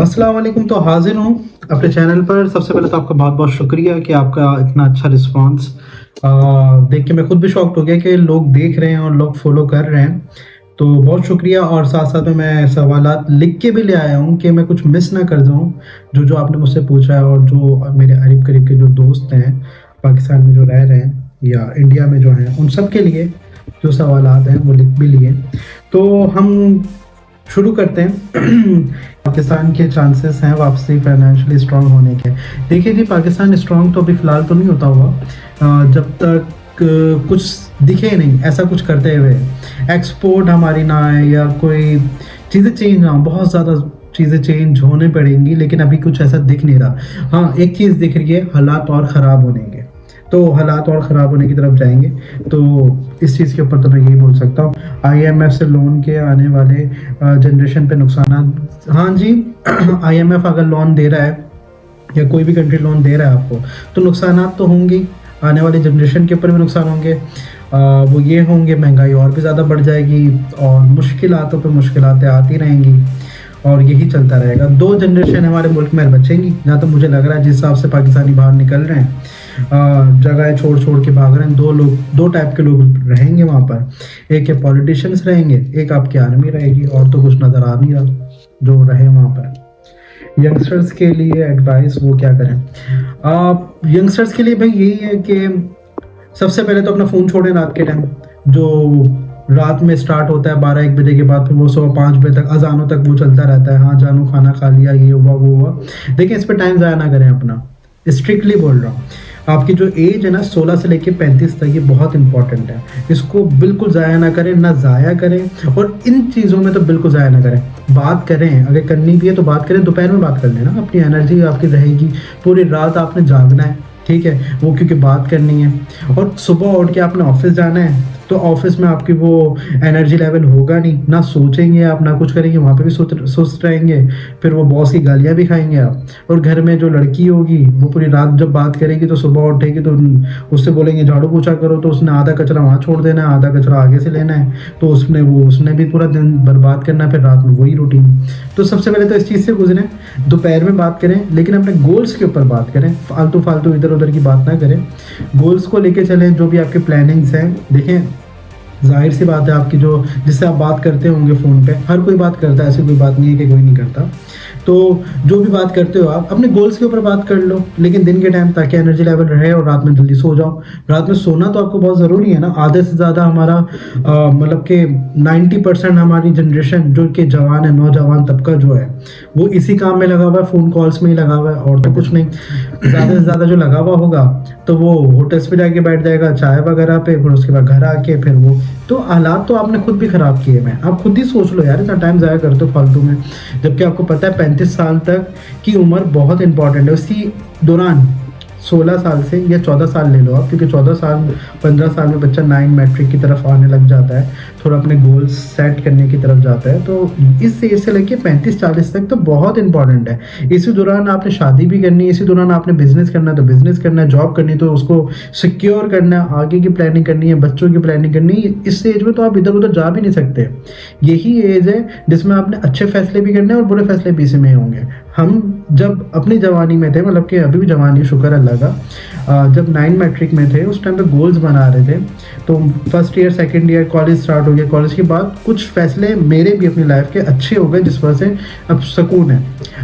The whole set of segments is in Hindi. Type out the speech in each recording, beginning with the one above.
अस्सलाम वालेकुम। तो हाजिर हूँ अपने चैनल पर। सबसे पहले तो आपका बहुत बहुत शुक्रिया कि आपका इतना अच्छा रिस्पांस देख के मैं खुद भी शॉक्ड हो गया कि लोग देख रहे हैं और लोग फॉलो कर रहे हैं। तो बहुत शुक्रिया। और साथ साथ में मैं सवालात लिख के भी ले आया हूँ कि मैं कुछ मिस ना कर जाऊँ, जो जो आपने मुझसे पूछा है। और जो मेरे करीब करीब के जो दोस्त हैं पाकिस्तान में जो रह रहे हैं या इंडिया में जो हैं, उन सब के लिए जो सवालात हैं वो लिख भी लिए। तो हम शुरू करते हैं। पाकिस्तान के चांसेस हैं वापसी फाइनेंशियली स्ट्रांग होने के। देखिए जी, पाकिस्तान स्ट्रांग तो अभी फ़िलहाल तो नहीं होता हुआ जब तक कुछ दिखे नहीं ऐसा कुछ करते हुए। एक्सपोर्ट हमारी ना आए या कोई चीज़ें चेंज ना हो, बहुत ज़्यादा चीज़ें चेंज होने पड़ेंगी, लेकिन अभी कुछ ऐसा दिख नहीं रहा। हाँ, एक चीज़ दिख रही है, हालात और ख़राब होने के। तो हालात और ख़राब होने की तरफ जाएंगे। तो इस चीज़ के ऊपर तो मैं यही बोल सकता हूँ, आईएमएफ से लोन के आने वाले जनरेशन पे नुकसान। हाँ जी, आईएमएफ अगर लोन दे रहा है या कोई भी कंट्री लोन दे रहा है आपको, तो नुकसान तो होंगे ही। आने वाली जनरेशन के ऊपर भी नुकसान होंगे। वो ये होंगे, महंगाई और भी ज़्यादा बढ़ जाएगी और मुश्किलातों पे मुश्किलातें आती रहेंगी और यही चलता रहेगा। 2 जनरेशन हमारे मुल्क में बचेंगी, जहाँ तो मुझे लग रहा है जिस हिसाब से पाकिस्तानी बाहर निकल रहे हैं, जगह छोड़ छोड़ के भाग रहे हैं। 2 टाइप के लोग रहेंगे वहाँ पर। एक है पॉलिटिशियंस रहेंगे, एक आपकी आर्मी रहेगी, और तो कुछ नज़र आ नहीं रहा जो रहे वहाँ पर। यंगस्टर्स के लिए एडवाइस वो क्या करें? यंगस्टर्स के लिए भाई यही है कि सबसे पहले तो अपना फ़ोन छोड़ें रात के टाइम। जो रात में स्टार्ट होता है 12-1 बजे के बाद, फिर वो सुबह 5 बजे तक अजानों तक वो चलता रहता है। हाँ जानू खाना खा लिया, ये हुआ वो हुआ। देखिए, इस पर टाइम ज़ाया ना करें अपना। स्ट्रिक्टली बोल रहा हूँ, आपकी जो एज है ना 16 से लेकर 35 तक, ये बहुत इंपॉर्टेंट है। इसको बिल्कुल ज़ाया ना करें, ना ज़ाया करें। और इन चीज़ों में तो बिल्कुल ज़ाया ना करें। बात करें, अगर करनी भी है तो बात करें, दोपहर में बात कर लेना, अपनी एनर्जी आपकी रहेगी। पूरी रात आपने जागना है, ठीक है वो, क्योंकि बात करनी है। और सुबह उठ के आपने ऑफिस जाना है, तो ऑफिस में आपकी वो एनर्जी लेवल होगा नहीं, ना सोचेंगे आप ना कुछ करेंगे, वहाँ पे भी सुस्त रहेंगे। फिर वो बॉस की गालियाँ भी खाएंगे आप। और घर में जो लड़की होगी वो पूरी रात जब बात करेगी तो सुबह उठेगी तो उससे बोलेंगे झाड़ू पोछा करो, तो उसने आधा कचरा वहाँ छोड़ देना है, आधा कचरा आगे से लेना है। तो उसने भी पूरा दिन बर्बाद करना है, फिर रात में वही रूटीन। तो सबसे पहले तो इस चीज़ से गुजरें, दोपहर में बात करें, लेकिन अपने गोल्स के ऊपर बात करें। फालतू फालतू इधर उधर की बात ना करें। गोल्स को लेके चलें, जो भी आपके प्लानिंग्स हैं। देखें, जाहिर सी बात है, आपकी जो जिससे आप बात करते होंगे फ़ोन पे, हर कोई बात करता है, ऐसी कोई बात नहीं है कि कोई नहीं करता। तो जो भी बात करते हो आप अपने गोल्स के ऊपर बात कर लो, लेकिन दिन के टाइम, ताकि एनर्जी लेवल रहे और रात में जल्दी सो जाओ। रात में सोना तो आपको बहुत ज़रूरी है ना। आधे से ज़्यादा हमारा मतलब कि 90% हमारी जनरेशन जो कि जवान है, नौजवान तबका जो है, वो इसी काम में लगा हुआ है, फ़ोन कॉल्स में ही लगा हुआ है, और तो कुछ नहीं। ज़्यादा से ज़्यादा जो लगा हुआ होगा तो वो होटल्स पे जाके बैठ जाएगा चाय वगैरह पे, फिर उसके बाद घर आके फिर वो। तो हालात तो आपने खुद भी ख़राब किए हैं। आप खुद ही सोच लो यार, इतना टाइम ज़ाया करते हो फालतू में, जबकि आपको पता है 35 साल तक की उम्र बहुत इंपॉर्टेंट है। उसी दौरान 16 साल से या 14 साल ले लो आप, क्योंकि 14 साल 15 साल में बच्चा 9 मैट्रिक की तरफ आने लग जाता है, थोड़ा अपने गोल्स सेट करने की तरफ जाता है। तो इस एज से लेके 35-40 तक तो बहुत इंपॉर्टेंट है। इसी दौरान आपने शादी भी करनी है, इसी दौरान आपने बिजनेस करना है तो बिजनेस करना है, जॉब करनी तो उसको सिक्योर करना है, आगे की प्लानिंग करनी है, बच्चों की प्लानिंग करनी है। इस एज में तो आप इधर उधर जा भी नहीं सकते। यही एज है जिसमें आपने अच्छे फैसले भी करने हैं और बुरे फैसले भी इसी में होंगे। हम जब अपनी जवानी में थे, मतलब कि अभी भी जवानी, शुक्र अल्लाह का, जब 9 मैट्रिक में थे उस टाइम पे गोल्स बना रहे थे। तो first year second year college start हो गया, कॉलेज के बाद कुछ फैसले मेरे भी अपनी लाइफ के अच्छे हो गए, जिस वजह से अब सुकून है।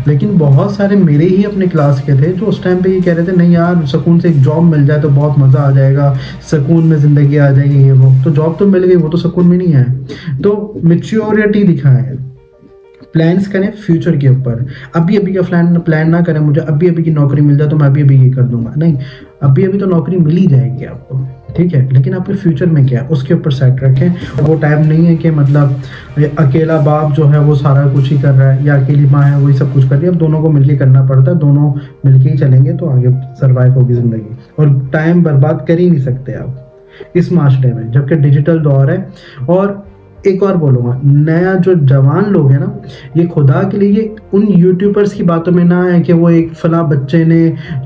लेकिन बहुत सारे मेरे ही अपने क्लास के थे जो उस टाइम पे ये कह रहे थे, नहीं यार सुकून से एक जॉब मिल जाए तो बहुत मज़ा आ जाएगा, सुकून में ज़िंदगी आ जाएगी, ये वो। तो जॉब तो मिल गई, वो तो सुकून में नहीं है। तो मैच्योरिटी दिखाएं, प्लान्स करें फ्यूचर के ऊपर। अभी अभी का प्लान ना करें, मुझे अभी अभी की नौकरी मिल जाए तो मैं अभी अभी ये कर दूंगा। नहीं, अभी अभी तो नौकरी मिल ही जाएगी आपको, ठीक है, लेकिन आपके फ्यूचर में क्या है उसके ऊपर सेट रखें। वो टाइम नहीं है कि मतलब अकेला बाप जो है वो सारा कुछ ही कर रहा है या अकेली माँ है वही सब कुछ कर रही है। अब दोनों को मिलके करना पड़ता है, दोनों मिलके ही चलेंगे तो आगे सर्वाइव होगी ज़िंदगी। और टाइम बर्बाद कर ही नहीं सकते आप इस माशरे में, जबकि डिजिटल दौर है। और एक और बोलूँगा, नया जो जवान लोग हैं ना, ये खुदा के लिए उन यूट्यूबर्स की बातों में ना है कि वो एक फला बच्चे ने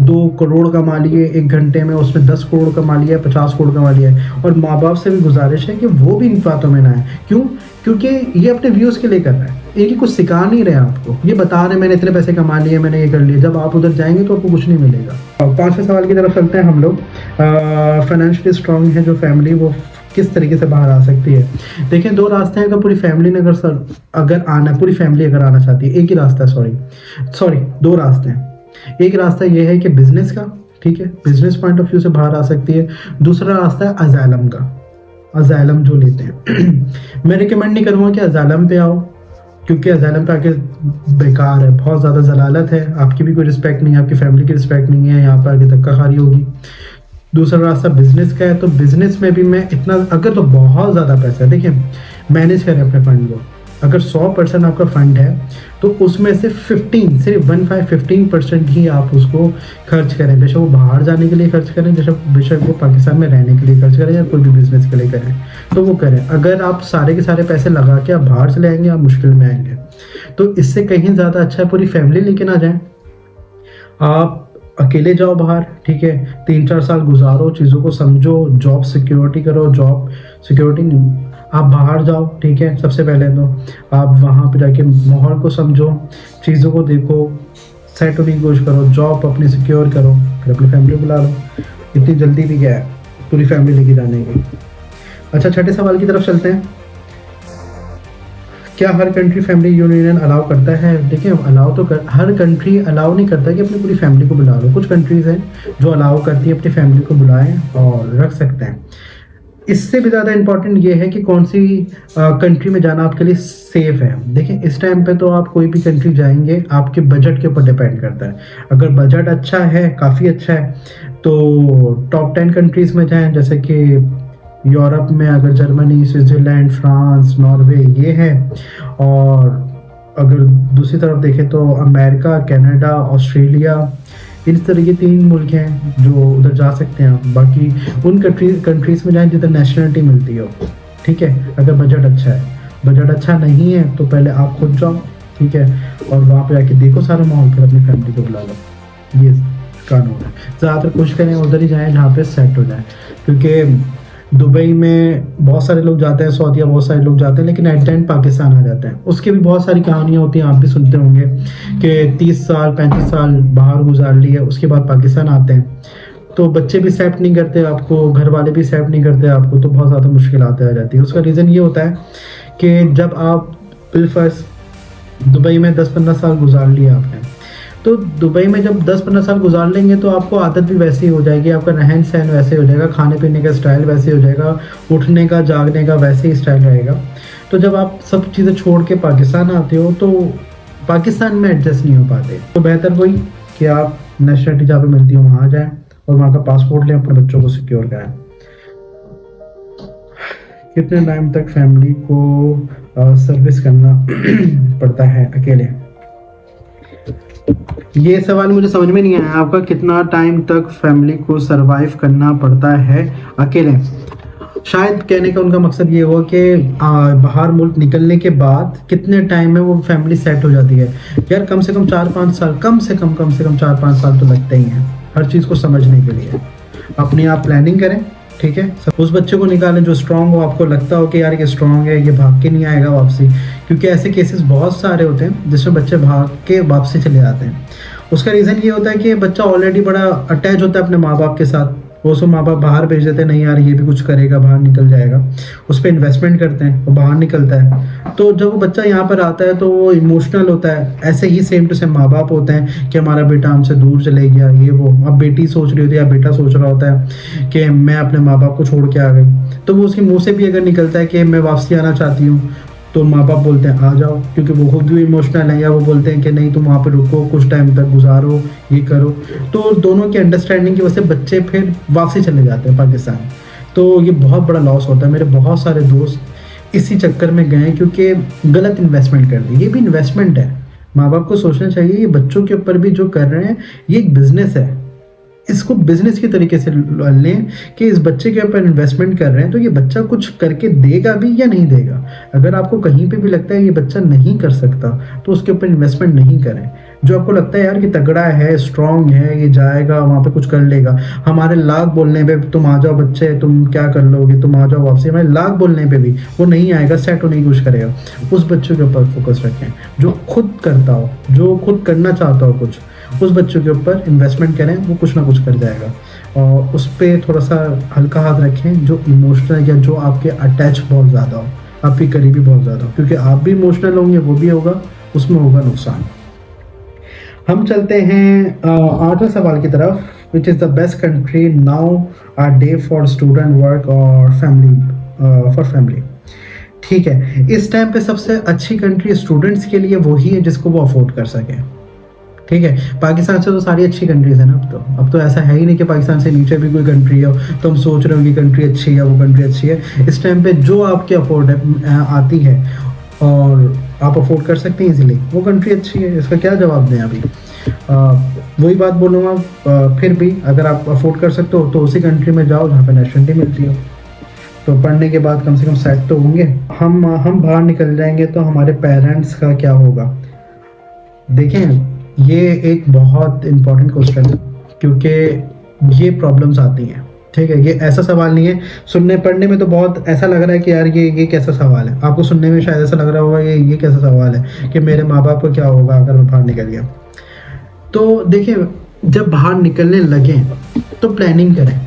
2 करोड़ कमा लिए 1 घंटे में, उसने 10 करोड़ कमा लिया, 50 करोड़ कमा लिया है। और माँ बाप से भी गुजारिश है कि वो भी इन बातों में ना है। क्यों? क्योंकि ये अपने व्यूज़ के लिए कर रहा है। ये कुछ सिखा नहीं रहे आपको, ये बता रहे मैंने इतने पैसे कमा लिए, मैंने ये कर लिया। जब आप उधर जाएंगे तो आपको कुछ नहीं मिलेगा। और पांचवें सवाल की तरफ चलते हैं हम लोग। फाइनेंशियली स्ट्रांग है जो फैमिली, वो किस तरीके से बाहर आ सकती है। देखिए, दो रास्ते हैं। अगर पूरी फैमिली ने पूरी फैमिली अगर आना चाहती है, एक ही रास्ता है, सॉरी दो रास्ते हैं। एक रास्ता ये है कि बिजनेस का, ठीक है, बिजनेस पॉइंट ऑफ व्यू से बाहर आ सकती है। दूसरा रास्ता है अजाइलम का, अजाइलम जो लेते हैं। मैं रिकमेंड नहीं करूँगा कि अजाइलम पे आओ, क्योंकि अजाइलम पे आके बेकार है, बहुत ज़्यादा जलालत है, आपकी भी कोई रिस्पेक्ट नहीं है, आपकी फैमिली की रिस्पेक्ट नहीं है, यहाँ पर आके धक्काखारी होगी। दूसरा रास्ता बिजनेस का है, तो बिजनेस में भी मैं इतना, अगर तो बहुत ज़्यादा पैसा है, देखिए मैनेज करें अपने फंड को। अगर 100% आपका फंड है तो उसमें से 15% ही आप उसको खर्च करें। बेशक वो बाहर जाने के लिए खर्च करें, बेशक वो पाकिस्तान में रहने के लिए खर्च करें, या कोई भी बिजनेस के लिए करें तो वो करें। अगर आप सारे के सारे पैसे लगा के आप बाहर चले आएंगे, आप मुश्किल में आएंगे। तो इससे कहीं ज़्यादा अच्छा है पूरी फैमिली लेके ना जाएं, आप अकेले जाओ बाहर, ठीक है, 3-4 साल गुजारो, चीज़ों को समझो, जॉब सिक्योरिटी करो, जॉब सिक्योरिटी नहीं, आप बाहर जाओ, ठीक है। सबसे पहले तो आप वहाँ पे जाके माहौल को समझो, चीज़ों को देखो, सेट होने की कोशिश करो, जॉब अपनी सिक्योर करो, फिर अपनी फैमिली बुला लो। इतनी जल्दी भी क्या है पूरी फैमिली लेके जाने की। अच्छा, छठे सवाल की तरफ चलते हैं। क्या हर कंट्री फैमिली यूनियन अलाउ करता है? देखिए, हर कंट्री अलाउ नहीं करता कि अपनी पूरी फैमिली को बुला लो। कुछ कंट्रीज़ हैं जो अलाउ करती है अपनी फैमिली को बुलाएं और रख सकते हैं। इससे भी ज़्यादा इम्पॉर्टेंट ये है कि कौन सी कंट्री में जाना आपके लिए सेफ़ है। देखिए, इस टाइम पे तो आप कोई भी कंट्री जाएंगे, आपके बजट के ऊपर डिपेंड करता है। अगर बजट अच्छा है, काफ़ी अच्छा है, तो टॉप 10 कंट्रीज़ में जाएं, जैसे कि यूरोप में अगर जर्मनी, स्विट्ज़रलैंड, फ्रांस, नॉर्वे ये है। और अगर दूसरी तरफ देखें तो अमेरिका, कनाडा, ऑस्ट्रेलिया, इस तरह के 3 मुल्क हैं जो उधर जा सकते हैं आप। बाकी उन कंट्रीज़ में जाएं जिधर नेशनलिटी मिलती हो, ठीक है। अगर बजट अच्छा है, बजट अच्छा नहीं है तो पहले आप खुद जाओ, ठीक है, और वहाँ पे आके देखो सारा माहौल, फिर अपनी फैमिली को बुला लो। ये कानून है। ज़्यादातर कोशिश करें उधर ही जाएँ जहाँ पे सेट हो जाए, क्योंकि दुबई में बहुत सारे लोग जाते हैं, सऊदीया बहुत सारे लोग जाते हैं, लेकिन एट द एंड पाकिस्तान आ जाते हैं। उसकी भी बहुत सारी कहानियाँ होती हैं, आप भी सुनते होंगे कि 30 साल 35 साल बाहर गुजार लिए, उसके बाद पाकिस्तान आते हैं। तो बच्चे भी एक्सेप्ट नहीं करते आपको, घर वाले भी एक्सेप्ट नहीं करते आपको, तो बहुत ज़्यादा मुश्किल आती आ जाती है। उसका रीज़न ये होता है कि जब आप बिलफर्ज दुबई में 10-15 साल गुजार लिए आपने, तो दुबई में जब 10-15 साल गुजार लेंगे तो आपको आदत भी वैसी हो जाएगी, आपका रहन सहन वैसे हो जाएगा, खाने पीने का स्टाइल वैसे हो जाएगा, उठने का जागने का वैसे ही स्टाइल रहेगा। तो जब आप सब चीज़ें छोड़ के पाकिस्तान आते हो तो पाकिस्तान में एडजस्ट नहीं हो पाते। तो बेहतर वही कि आप नेशनलिटी जहाँ पे मिलती है वहाँ जाएँ और वहाँ का पासपोर्ट लें, अपने बच्चों को सिक्योर कराएँ। कितने टाइम तक फैमिली को सर्विस करना पड़ता है अकेले? ये सवाल मुझे समझ में नहीं आया आपका, कितना टाइम तक फैमिली को सरवाइव करना पड़ता है अकेले। शायद कहने का उनका मकसद ये हुआ कि बाहर मुल्क निकलने के बाद कितने टाइम में वो फैमिली सेट हो जाती है। यार कम से कम 4-5 साल, कम से कम 4-5 साल तो लगते ही हैं हर चीज़ को समझने के लिए। अपनी आप प्लानिंग करें, ठीक है। उस बच्चे को निकालें जो स्ट्रांग हो, आपको लगता हो कि यार ये स्ट्रांग है, ये भाग के नहीं आएगा वापसी, क्योंकि ऐसे केसेस बहुत सारे होते हैं जिसमें बच्चे भाग के वापसी चले जाते हैं। उसका रीज़न ये होता है कि बच्चा ऑलरेडी बड़ा अटैच होता है अपने माँ बाप के साथ। वो सब माँ बाप बाहर भेज देते हैं, नहीं यार ये भी कुछ करेगा, बाहर निकल जाएगा, उस पर इन्वेस्टमेंट करते हैं, वो बाहर निकलता है। तो जब वो बच्चा यहाँ पर आता है तो वो इमोशनल होता है। ऐसे ही सेम टू सेम माँ बाप होते हैं कि हमारा बेटा हमसे दूर चले गया, ये वो। अब बेटी सोच रही होती है या बेटा सोच रहा होता है कि मैं अपने माँ बाप को छोड़ के आ गई, तो वो उसके मुँह से भी अगर निकलता है कि मैं वापसी आना चाहती हूँ, तो माँ बाप बोलते हैं आ जाओ, क्योंकि वो खुद भी इमोशनल है, या वो बोलते हैं कि नहीं तुम वहाँ पे रुको, कुछ टाइम तक गुजारो, ये करो। तो दोनों की अंडरस्टैंडिंग की वजह से बच्चे फिर वापसी चले जाते हैं पाकिस्तान। तो ये बहुत बड़ा लॉस होता है। मेरे बहुत सारे दोस्त इसी चक्कर में गए क्योंकि गलत इन्वेस्टमेंट कर दी। ये भी इन्वेस्टमेंट है, माँ बाप को सोचना चाहिए ये बच्चों के ऊपर भी जो कर रहे हैं ये एक बिजनेस है, इसको बिजनेस की तरीके से लें कि इस बच्चे के ऊपर इन्वेस्टमेंट कर रहे हैं तो ये बच्चा कुछ करके देगा भी या नहीं देगा। अगर आपको कहीं पे भी लगता है ये बच्चा नहीं कर सकता तो उसके ऊपर इन्वेस्टमेंट नहीं करें। जो आपको लगता है यार कि तगड़ा है, स्ट्रांग है, ये जाएगा वहाँ पे कुछ कर लेगा, हमारे लाख बोलने पे तुम आ जाओ बच्चे, तुम क्या कर लोगे, तुम आ जाओ वापसी, हमारे लाख बोलने पे भी वो नहीं आएगा, सेट होने की कोशिश करेगा। उस बच्चों के ऊपर फोकस रखें जो खुद करता हो, जो खुद करना चाहता हो कुछ, उस बच्चों के ऊपर इन्वेस्टमेंट करें, वो कुछ ना कुछ कर जाएगा। और उस पर थोड़ा सा हल्का हाथ रखें जो इमोशनल या जो आपके अटैच बहुत ज़्यादा हो, आपकी करीबी बहुत ज़्यादा हो, क्योंकि आप भी इमोशनल होंगे, वो भी होगा, उसमें होगा नुकसान। हम चलते हैं 8वें सवाल की तरफ, which is the best country नाउ आर डे for student work or family, for family. ठीक है, इस टाइम पे सबसे अच्छी कंट्री स्टूडेंट्स के लिए वही है जिसको वो अफोर्ड कर सके। ठीक है, पाकिस्तान से तो सारी अच्छी कंट्रीज है ना। अब तो ऐसा है ही नहीं कि पाकिस्तान से नीचे भी कोई कंट्री हो तो हम सोच रहे हो कि कंट्री अच्छी है, वो कंट्री अच्छी है। इस टाइम पे जो आपके अफोर्ड आती है और आप अफोर्ड कर सकते हैं इजीली, वो कंट्री अच्छी है। इसका क्या जवाब दें अभी? वही बात बोलूँगा, फिर भी अगर आप अफोर्ड कर सकते हो तो उसी कंट्री में जाओ जहाँ पे नेशनलिटी मिलती हो, तो पढ़ने के बाद कम से कम सेट तो होंगे। हम बाहर निकल जाएंगे तो हमारे पेरेंट्स का क्या होगा? देखें, ये एक बहुत इम्पोर्टेंट क्वेश्चन है, क्योंकि ये प्रॉब्लम्स आती हैं। ठीक है, ये ऐसा सवाल नहीं है, सुनने पढ़ने में तो बहुत ऐसा लग रहा है कि यार ये कैसा सवाल है। आपको सुनने में शायद ऐसा लग रहा होगा ये कैसा सवाल है कि मेरे माँ बाप को क्या होगा अगर मैं बाहर निकल गया। तो देखिए, जब बाहर निकलने लगें तो प्लानिंग करें।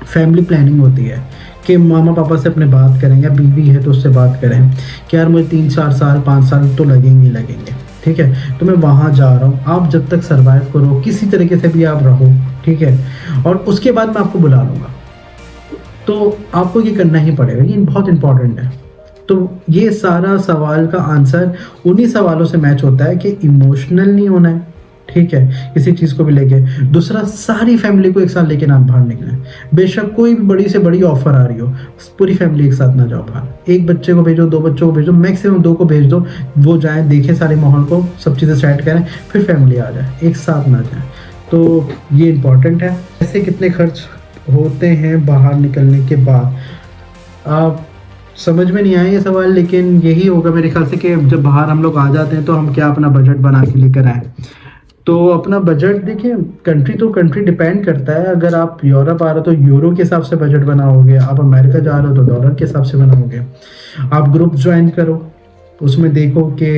फैमिली प्लानिंग होती है कि मामा पापा से अपने बात करें, या बीवी है तो उससे बात करें कि यार मुझे 3-4 साल 5 साल तो लगेंगे। ठीक है, तो मैं वहाँ जा रहा हूँ, आप जब तक सरवाइव करो किसी तरीके से भी आप रहो, ठीक है, और उसके बाद मैं आपको बुला लूँगा। तो आपको ये करना ही पड़ेगा, ये बहुत इंपॉर्टेंट है। तो ये सारा सवाल का आंसर उन्हीं सवालों से मैच होता है कि इमोशनल नहीं होना है, ठीक है, किसी चीज़ को भी लेके। दूसरा, सारी फैमिली को एक साथ लेके ना बाहर निकलें। बेशक कोई भी बड़ी से बड़ी ऑफर आ रही हो, पूरी फैमिली एक साथ ना जाओ बाहर। एक बच्चे को भेजो, 2 बच्चों को भेजो, मैक्सिमम 2 को भेज दो, वो जाएं, देखें सारे माहौल को, सब चीज़ें सेट करें, फिर फैमिली आ जाए, एक साथ ना जाए। तो ये इम्पॉर्टेंट है। ऐसे कितने खर्च होते हैं बाहर निकलने के बाद? आप समझ में नहीं आया ये सवाल, लेकिन यही होगा मेरे ख्याल से कि जब बाहर हम लोग आ जाते हैं तो हम क्या अपना बजट बना के लेकर आए। तो अपना बजट देखिए, कंट्री तो कंट्री डिपेंड करता है। अगर आप यूरोप आ रहे हो तो यूरो के हिसाब से बजट बनाओगे, आप अमेरिका जा रहे हो तो डॉलर के हिसाब से बनाओगे। आप ग्रुप ज्वाइन करो, उसमें देखो कि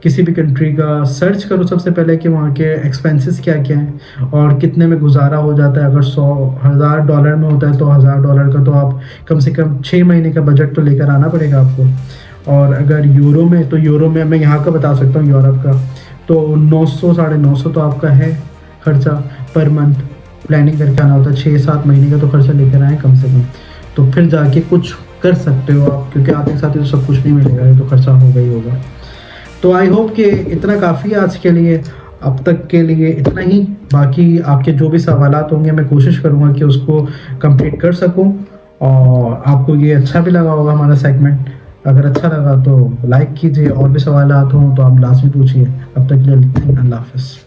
किसी भी कंट्री का सर्च करो सबसे पहले कि वहाँ के एक्सपेंसेस क्या क्या हैं और कितने में गुजारा हो जाता है। अगर $1,000 में होता है तो $1,000 का तो आप कम से कम 6 महीने का बजट तो लेकर आना पड़ेगा आपको। और अगर यूरो में, तो यूरो में मैं यहाँ का बता सकता हूँ, यूरोप का तो 900 950 तो आपका है खर्चा पर मंथ। प्लानिंग करके आना होता है, 6-7 महीने का तो खर्चा लेकर आए कम से कम, तो फिर जाके कुछ कर सकते हो आप, क्योंकि आते के साथ तो सब कुछ नहीं मिलेगा, ये तो खर्चा होगा ही होगा। तो आई होप कि इतना काफ़ी है आज के लिए, अब तक के लिए इतना ही। बाकी आपके जो भी सवालात होंगे मैं कोशिश करूँगा कि उसको कंप्लीट कर सकूँ, और आपको ये अच्छा भी लगा होगा हमारा सेगमेंट। अगर अच्छा लगा तो लाइक कीजिए, और भी सवाल हों तो आप लास्ट में पूछिए। अब तक के लिए अल्लाह हाफ़िज़।